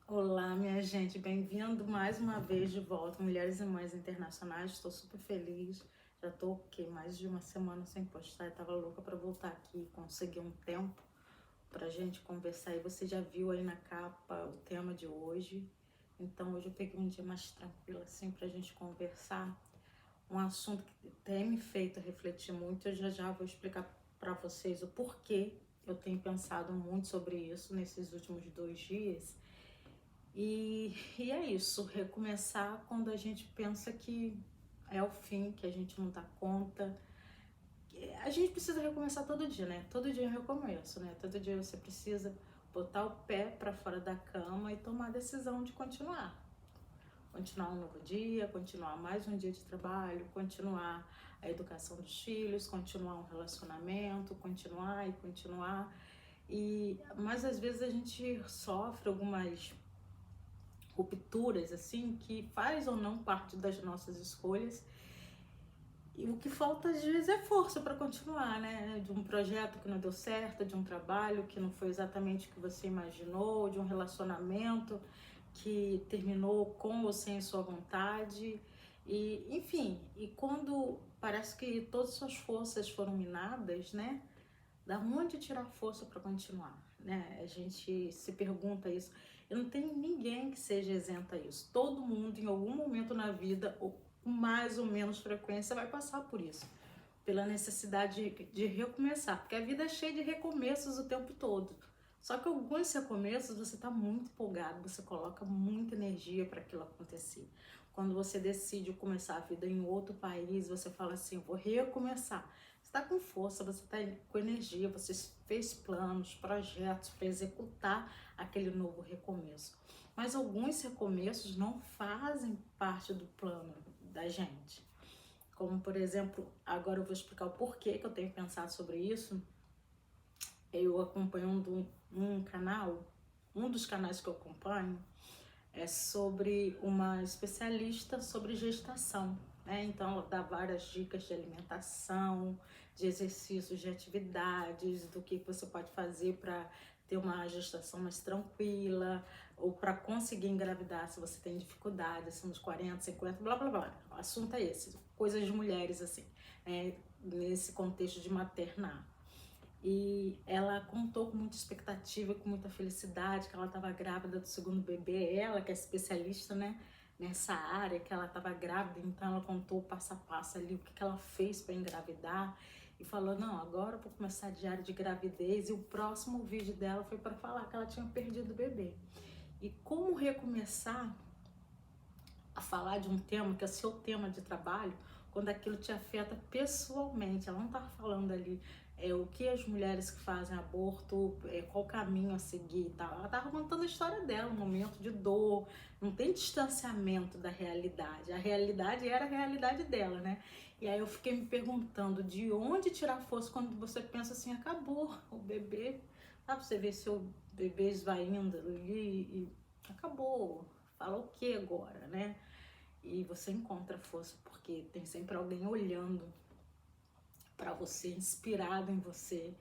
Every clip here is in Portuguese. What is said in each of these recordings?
Olá, minha gente, bem-vindo mais uma vez de volta, Mulheres e Mães Internacionais. Estou super feliz. Já estou mais de uma semana sem postar. Estava louca para voltar aqui, conseguir um tempo para a gente conversar. E você já viu aí na capa o tema de hoje. Então, hoje eu peguei um dia mais tranquilo assim para a gente conversar. Um assunto que tem me feito refletir muito. Eu já vou explicar para vocês o porquê eu tenho pensado muito sobre isso nesses últimos 2 dias. E é isso, recomeçar quando a gente pensa que é o fim, que a gente não dá conta. A gente precisa recomeçar todo dia, né? Todo dia é um recomeço, né? Todo dia você precisa botar o pé para fora da cama e tomar a decisão de continuar. Continuar um novo dia, continuar mais um dia de trabalho, continuar a educação dos filhos, continuar um relacionamento, continuar e continuar. Mas às vezes a gente sofre algumas rupturas assim que faz ou não parte das nossas escolhas, e o que falta às vezes é força para continuar, né? De um projeto que não deu certo, de um trabalho que não foi exatamente o que você imaginou, de um relacionamento que terminou com ou sem sua vontade, e enfim, e quando parece que todas as suas forças foram minadas, né? Da onde tirar força para continuar, né? A gente se pergunta isso. Eu não tenho ninguém que seja isento a isso. Todo mundo, em algum momento na vida, ou com mais ou menos frequência, vai passar por isso. Pela necessidade de recomeçar. Porque a vida é cheia de recomeços o tempo todo. Só que alguns recomeços você está muito empolgado, você coloca muita energia para aquilo acontecer. Quando você decide começar a vida em outro país, você fala assim, vou recomeçar. Você está com força, você está com energia, você fez planos, projetos para executar aquele novo recomeço. Mas alguns recomeços não fazem parte do plano da gente. Como, por exemplo, agora eu vou explicar o porquê que eu tenho pensado sobre isso. Eu acompanho um canal, um dos canais que eu acompanho, é sobre uma especialista sobre gestação, né? Então ela dá várias dicas de alimentação, de exercícios, de atividades, do que você pode fazer para ter uma gestação mais tranquila, ou para conseguir engravidar se você tem dificuldade, acima dos 40, 50, blá blá blá. O assunto é esse, coisas de mulheres assim, né? Nesse contexto de maternar. E ela contou com muita expectativa, com muita felicidade, que ela estava grávida do segundo bebê. Ela, que é especialista, né, nessa área, que ela estava grávida, então ela contou passo a passo ali o que ela fez para engravidar. E falou, não, agora eu vou começar diário de gravidez. E o próximo vídeo dela foi para falar que ela tinha perdido o bebê. E como recomeçar a falar de um tema que é seu tema de trabalho, quando aquilo te afeta pessoalmente. Ela não está falando ali o que as mulheres que fazem aborto, qual caminho a seguir e tal. Ela está contando a história dela, um momento de dor, não tem distanciamento da realidade. A realidade era a realidade dela, né? E aí eu fiquei me perguntando de onde tirar força quando você pensa assim, acabou o bebê, sabe? Você vê seu bebê esvaindo ali e acabou. Fala o que agora, né? E você encontra força porque tem sempre alguém olhando para você, inspirado em você,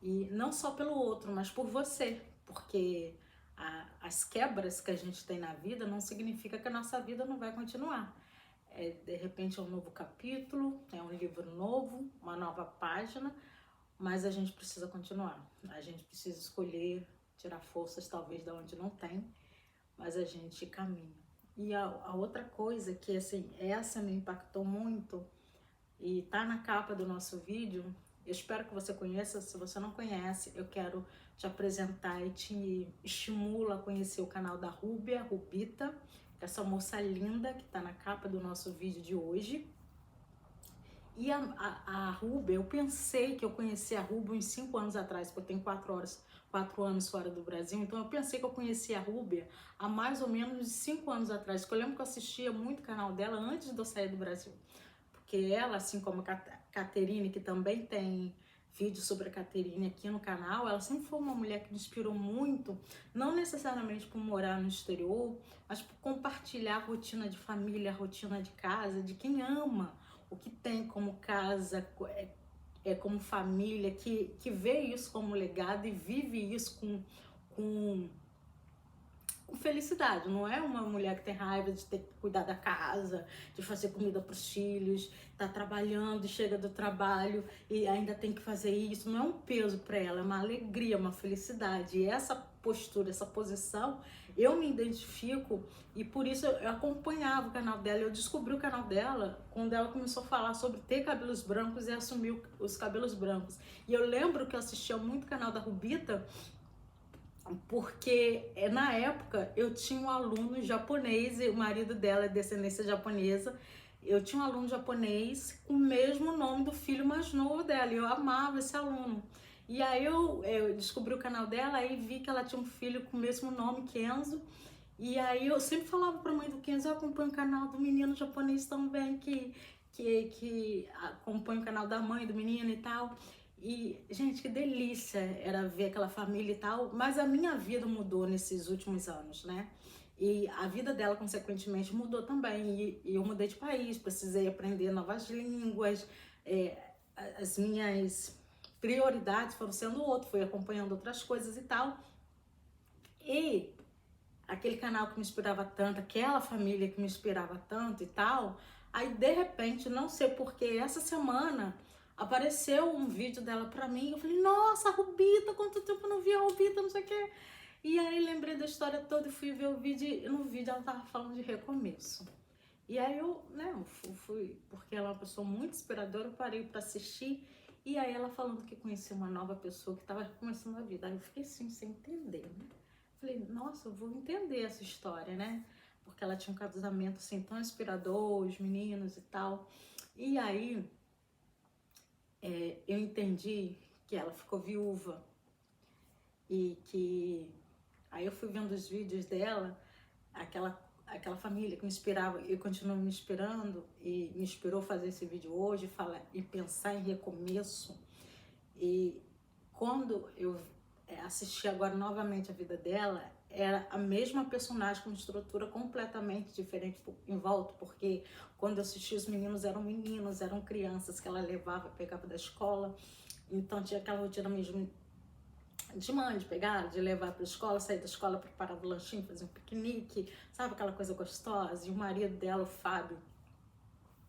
e não só pelo outro, mas por você, porque as quebras que a gente tem na vida não significa que a nossa vida não vai continuar. De repente é um novo capítulo, é um livro novo, uma nova página, mas a gente precisa continuar. A gente precisa escolher, tirar forças talvez de onde não tem, mas a gente caminha. E a outra coisa que, assim, essa me impactou muito e tá na capa do nosso vídeo, eu espero que você conheça. Se você não conhece, eu quero te apresentar e te estimulo a conhecer o canal da Rúbia, Rubita, essa moça linda que tá na capa do nosso vídeo de hoje. E a Rúbia, eu pensei que eu conhecia a Rúbia uns 5 anos atrás, porque eu tenho 4 anos fora do Brasil, então eu pensei que eu conhecia a Rúbia há mais ou menos 5 anos atrás, porque eu lembro que eu assistia muito o canal dela antes de eu sair do Brasil. Porque ela, assim como a Caterine, que também tem vídeo sobre a Caterine aqui no canal, ela sempre foi uma mulher que me inspirou muito, não necessariamente por morar no exterior, mas por compartilhar a rotina de família, a rotina de casa, de quem ama o que tem como casa, como família, que vê isso como legado e vive isso com felicidade. Não é uma mulher que tem raiva de ter que cuidar da casa, de fazer comida para os filhos, tá trabalhando e chega do trabalho e ainda tem que fazer isso. Não é um peso para ela, é uma alegria, uma felicidade. E essa postura, essa posição, eu me identifico e por isso eu acompanhava o canal dela. Eu descobri o canal dela quando ela começou a falar sobre ter cabelos brancos e assumir os cabelos brancos. E eu lembro que eu assistia muito o canal da Rubita, porque na época eu tinha um aluno japonês e o marido dela é descendência japonesa. Eu tinha um aluno japonês com o mesmo nome do filho mais novo dela e eu amava esse aluno. E aí eu descobri o canal dela e vi que ela tinha um filho com o mesmo nome, Kenzo. E aí eu sempre falava para a mãe do Kenzo, eu acompanho o canal do menino japonês também, que acompanha o canal da mãe do menino e tal. E, gente, que delícia era ver aquela família e tal, mas a minha vida mudou nesses últimos anos, né? E a vida dela, consequentemente, mudou também. E eu mudei de país, precisei aprender novas línguas, as minhas prioridades foram sendo outras, fui acompanhando outras coisas e tal. E aquele canal que me inspirava tanto, aquela família que me inspirava tanto e tal, aí de repente, não sei porquê, essa semana apareceu um vídeo dela pra mim, eu falei, nossa, a Rubita, quanto tempo eu não vi a Rubita, não sei o quê. E aí lembrei da história toda e fui ver o vídeo, e no vídeo ela tava falando de recomeço. E aí eu, né, fui, porque ela é uma pessoa muito inspiradora, eu parei pra assistir, e aí ela falando que conhecia uma nova pessoa que tava recomeçando a vida. Aí eu fiquei assim, sem entender, né? Falei, nossa, eu vou entender essa história, né? Porque ela tinha um casamento assim tão inspirador, os meninos e tal. E aí eu entendi que ela ficou viúva e que aí eu fui vendo os vídeos dela, aquela família que me inspirava e continua me inspirando e me inspirou a fazer esse vídeo hoje, falar e pensar em recomeço. E quando eu assisti agora novamente a vida dela, era a mesma personagem com uma estrutura completamente diferente em volta, porque quando eu assisti os meninos eram crianças que ela levava, pegava da escola, então tinha aquela rotina mesmo de mãe, de pegar, de levar para a escola, sair da escola, preparar o lanchinho, fazer um piquenique, sabe, aquela coisa gostosa. E o marido dela, o Fábio,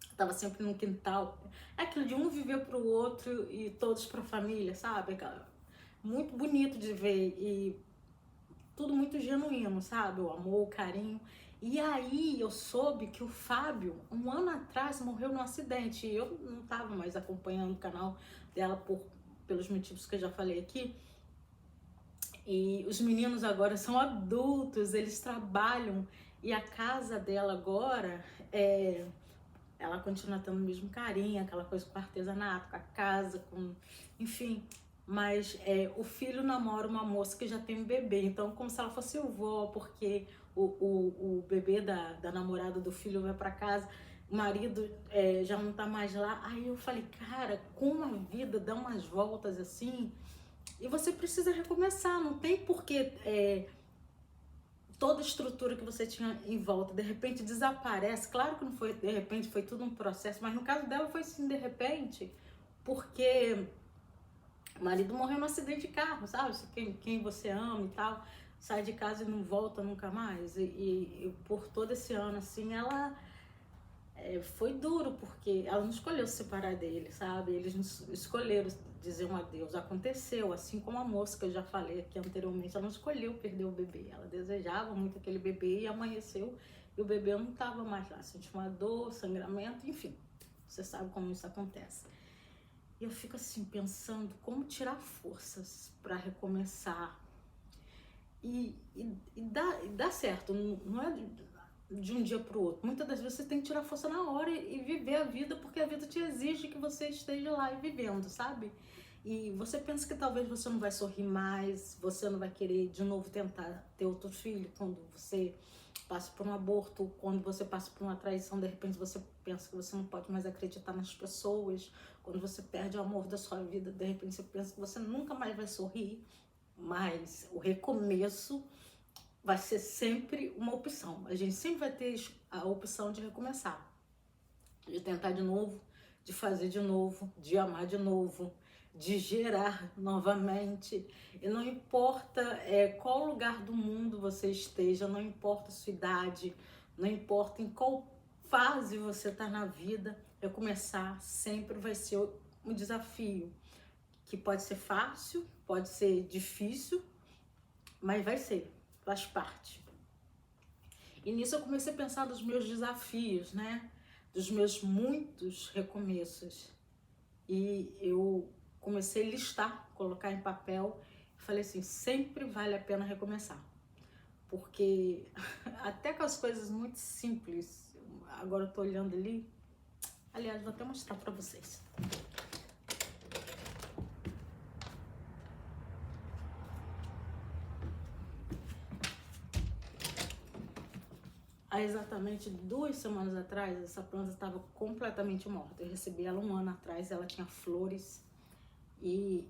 estava sempre no quintal. É aquilo de um viver para o outro e todos para a família, sabe? Muito bonito de ver e tudo muito genuíno, sabe? O amor, o carinho. E aí eu soube que o Fábio, um ano atrás, morreu num acidente. E eu não estava mais acompanhando o canal dela pelos motivos que eu já falei aqui. E os meninos agora são adultos, eles trabalham. E a casa dela agora, ela continua tendo o mesmo carinho, aquela coisa com artesanato, com a casa, enfim. Mas o filho namora uma moça que já tem um bebê, então como se ela fosse vó, porque o bebê da namorada do filho vai para casa, o marido já não tá mais lá. Aí eu falei, cara, como a vida dá umas voltas assim, e você precisa recomeçar, não tem porquê toda a estrutura que você tinha em volta, de repente desaparece. Claro que não foi de repente, foi tudo um processo, mas no caso dela foi sim de repente, porque o marido morreu num acidente de carro, sabe? Quem você ama e tal, sai de casa e não volta nunca mais. E por todo esse ano, assim, ela foi duro, porque ela não escolheu se separar dele, sabe? Eles não escolheram dizer um adeus. Aconteceu, assim como a moça que eu já falei aqui anteriormente, ela não escolheu perder o bebê. Ela desejava muito aquele bebê e amanheceu e o bebê não estava mais lá. Sentiu uma dor, sangramento, enfim. Você sabe como isso acontece. E eu fico assim, pensando como tirar forças para recomeçar. E dá certo, não é de um dia para o outro. Muitas das vezes você tem que tirar força na hora e viver a vida, porque a vida te exige que você esteja lá e vivendo, sabe? E você pensa que talvez você não vai sorrir mais, você não vai querer de novo tentar ter outro filho quando você passa por um aborto, quando você passa por uma traição, de repente você pensa que você não pode mais acreditar nas pessoas, quando você perde o amor da sua vida, de repente você pensa que você nunca mais vai sorrir, mas o recomeço vai ser sempre uma opção. A gente sempre vai ter a opção de recomeçar, de tentar de novo, de fazer de novo, de amar de novo, de gerar novamente. E não importa qual lugar do mundo você esteja, não importa a sua idade, não importa em qual fase você está na vida, recomeçar sempre vai ser um desafio, que pode ser fácil, pode ser difícil, mas vai ser, faz parte. E nisso eu comecei a pensar dos meus desafios, né? Dos meus muitos recomeços. E eu comecei a listar, colocar em papel, e falei assim, sempre vale a pena recomeçar. Porque até com as coisas muito simples, agora eu tô olhando ali, aliás, vou até mostrar para vocês. Há exatamente 2 semanas atrás, essa planta estava completamente morta. Eu recebi ela 1 ano atrás, ela tinha flores e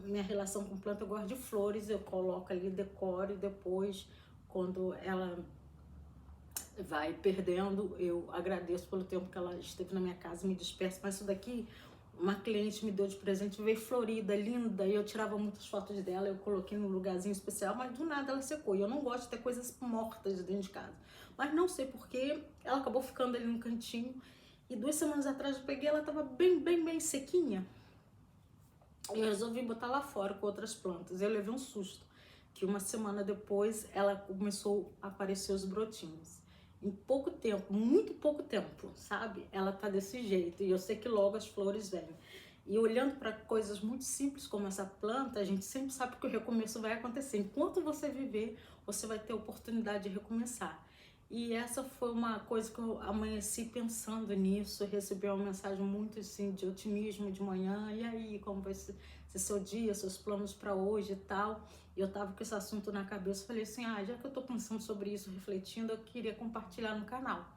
minha relação com planta, eu gosto de flores, eu coloco ali, decoro e depois, quando ela vai perdendo, eu agradeço pelo tempo que ela esteve na minha casa, me disperso. Mas isso daqui, uma cliente me deu de presente, veio florida, linda, e eu tirava muitas fotos dela, eu coloquei num lugarzinho especial, mas do nada ela secou. E eu não gosto de ter coisas mortas dentro de casa. Mas não sei porquê, ela acabou ficando ali no cantinho. E 2 semanas atrás eu peguei, ela tava bem sequinha. E eu resolvi botar lá fora com outras plantas. Eu levei um susto, que 1 semana depois ela começou a aparecer os brotinhos. Em pouco tempo, muito pouco tempo, sabe? Ela tá desse jeito e eu sei que logo as flores vêm. E olhando para coisas muito simples como essa planta, a gente sempre sabe que o recomeço vai acontecer. Enquanto você viver, você vai ter a oportunidade de recomeçar. E essa foi uma coisa que eu amanheci pensando nisso, recebi uma mensagem muito assim de otimismo de manhã, e aí, como vai ser seu dia, seus planos para hoje e tal. E eu tava com esse assunto na cabeça, falei assim, já que eu tô pensando sobre isso, refletindo, eu queria compartilhar no canal.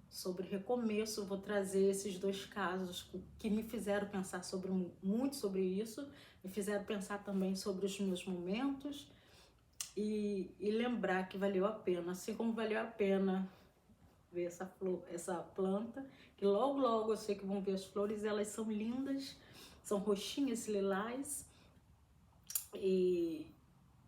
Sobre recomeço, eu vou trazer esses 2 casos que me fizeram pensar muito sobre isso, me fizeram pensar também sobre os meus momentos, e lembrar que valeu a pena, assim como valeu a pena ver essa planta, que logo eu sei que vão ver as flores, elas são lindas, são roxinhas, lilás, e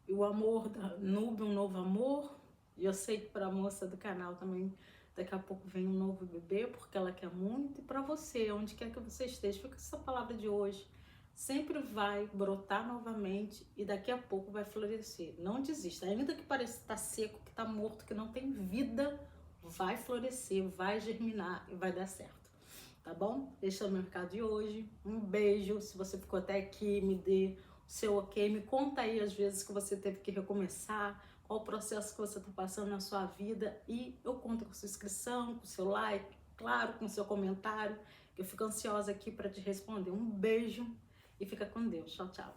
o amor da Nube, um novo amor, e eu sei que para a moça do canal também, daqui a pouco vem um novo bebê, porque ela quer muito, e para você, onde quer que você esteja, fica com essa palavra de hoje, sempre vai brotar novamente e daqui a pouco vai florescer. Não desista, ainda que pareça estar seco, que está morto, que não tem vida, vai florescer, vai germinar e vai dar certo. Tá bom? Esse é o meu recado de hoje. Um beijo. Se você ficou até aqui, me dê o seu ok. Me conta aí as vezes que você teve que recomeçar, qual o processo que você está passando na sua vida. E eu conto com sua inscrição, com seu like, claro, com seu comentário. Eu fico ansiosa aqui para te responder. Um beijo e fica com Deus. Tchau, tchau.